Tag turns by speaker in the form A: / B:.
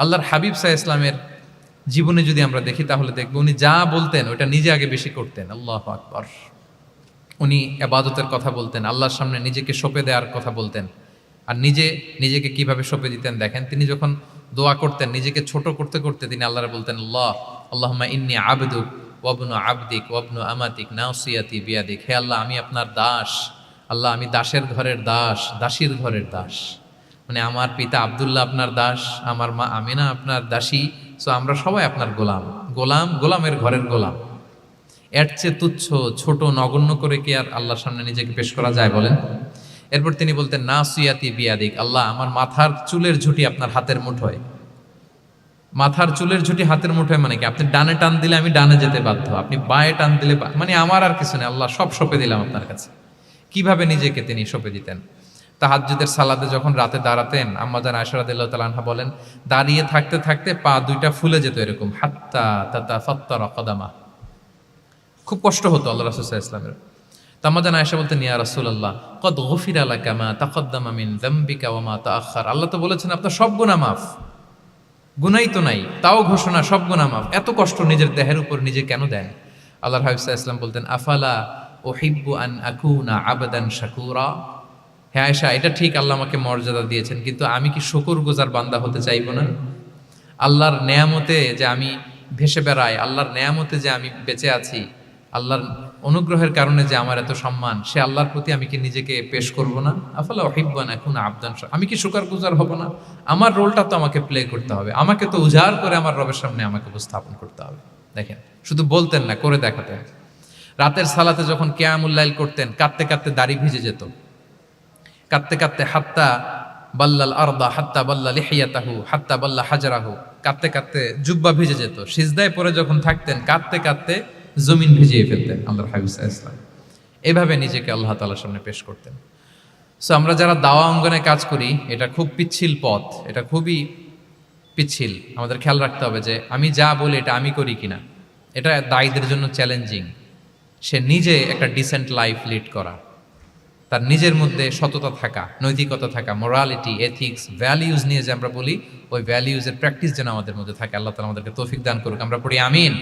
A: আল্লাহর হাবিব সাল্লাল্লাহু আলাইহি ইসলামের জীবনে যদি আমরা দেখি তাহলে দেখব উনি যা বলতেন ওটা নিজে আগে বেশি করতেন। আল্লাহু আকবার। উনি ইবাদতের কথা বলতেন, আল্লাহর সামনে নিজেকে সঁপে দেওয়ার কথা বলতেন। আর নিজেকে কিভাবে সঁপে দিতেন দেখেন, তিনি যখন দোয়া করতেন নিজেকে ছোট করতে করতে তিনি আল্লাহরে বলতেন, আল্লাহুম্মা ইন্নী আবদুক ওয়া ইবনু আবদিক ওয়া ইবনু আমাতিক নাসিয়াতি বিয়াদিক। হে আল্লাহ, আমি আপনার দাস। আল্লাহ, আমি দাসের ঘরের দাস, দাসীর ঘরের দাস। মানে আমার পিতা আব্দুল্লাহ আপনার দাস, আমার মা আমিনা আপনার দাসী। সো আমরা সবাই আপনার গোলামের ঘরের গোলাম। এর চেয়ে তুচ্ছ, ছোট, নগণ্য করে কি আর আল্লাহর সামনে নিজেকে পেশ করা যায় বলেন? এরপর তিনি বলতেন, নাসিয়াতি বিয়াদিক। আল্লাহ, আমার মাথার চুলের ঝুঁটি আপনার হাতের মুঠোয়। মাথার চুলের ঝুঁটি হাতের মুঠোয় মানে কি? আপনি ডানে টান দিলে আমি ডানে যেতে বাধ্য, আপনি বাঁয়ে টান দিলে মানে আমার আর কিছু নেই, আল্লাহ সব সঁপে দিলাম আপনার কাছে। কিভাবে নিজেকে তিনি সঁপে দিতেন? তাহাজ্জুদের সালাতে যখন রাতে দাঁড়াতেন, আম্মা জান আয়েশা রাদিয়াল্লাহু তাআলা আনহা বলেন, দাঁড়িয়ে থাকতে থাকতে পা দুইটা ফুলে যেত এরকম, হাত্তা তাতাফাত্তারা কদামা। খুব কষ্ট হতো আল্লাহ রাসূল সাল্লাল্লাহু আলাইহি ওয়াসাল্লামের। তো আম্মা জান আয়েশা বলতেন, ইয়া রাসূলুল্লাহ কদ গুফিরা লাকা মা তাকদ্দামা মিন যামবিকা ওয়া মা তাআখার। আল্লাহ তো বলেছেন আপনার সব গুনাহ মাফ, গুনাই তো নাই, তাও ঘোষণা সব গুনাহ মাফ। এত কষ্ট নিজের দেহের উপর নিজে কেন দেন? আল্লাহর হাবিব সাল্লাল্লাহু আলাইহি ওয়াসাল্লাম বলতেন, আফালা উহিব্বু আন আকুনা আবদান শাকুরা। হে আয়েশা, এটা ঠিক আল্লাহ আমাকে মর্যাদা দিয়েছেন, কিন্তু আমি কি শুকরগুজার বান্দা হতে চাইব না? আল্লাহর নেয়ামতে যে আমি ভেসে বেড়াই, আল্লাহর নেয়ামতে যে আমি বেঁচে আছি, আল্লাহর অনুগ্রহের কারণে যে আমার এত সম্মান, সে আল্লাহর প্রতি আমি কি নিজেকে পেশ করব না? আফালা উহিব্বু আন আকুনা আবদান শাকুরা। আমি কি শুকরগুজার হব না? আমার রোলটা তো আমাকে প্লে করতে হবে, আমাকে তো উজাড় করে আমার রবের সামনে আমাকে উপস্থাপন করতে হবে। দেখেন, শুধু বলতেন না, করে দেখাতেন। রাতের সালাতে যখন কিয়ামুল লাইল করতেন, কাঁদতে কাঁদতে দাড়ি ভিজে যেত, কাঁদতে কাঁদতে হাত্তা বাল্লাল আরদা হাত্তা বাল্লা লিহিয়াতাহু হাত্তা বাল্লা হাজারাহু, কাঁদতে কাঁদতে জুব্বা ভিজে যেত। সিজদায় পরে যখন থাকতেন, কাঁদতে কাঁদতে জমিন ভিজিয়ে ফেলতেন আল্লাহর হাবিব সাল্লাল্লাহু আলাইহি ওয়াসাল্লাম। এভাবে নিজেকে আল্লাহ তাআলার সামনে পেশ করতেন। সো আমরা যারা দাওয়া অঙ্গনে কাজ করি, এটা খুব পিচ্ছিল পথ, এটা খুবই পিচ্ছিল। আমাদের খেয়াল রাখতে হবে যে আমি যা বলি এটা আমি করি কিনা। এটা দায়ীদের জন্য চ্যালেঞ্জিং। সে নিজে একটা ডিসেন্ট লাইফ লিড করা, তার নিজের মধ্যে সততা থাকা, নৈতিকতা থাকা, মোরালিটি, এথিক্স, ভ্যালিউজ নিয়ে যে আমরা বলি, ওই ভ্যালিউজের প্র্যাকটিস যেন আমাদের মধ্যে থাকে। আল্লাহ তাআলা আমাদেরকে তৌফিক দান করুক। আমরা পড়ি আমিন।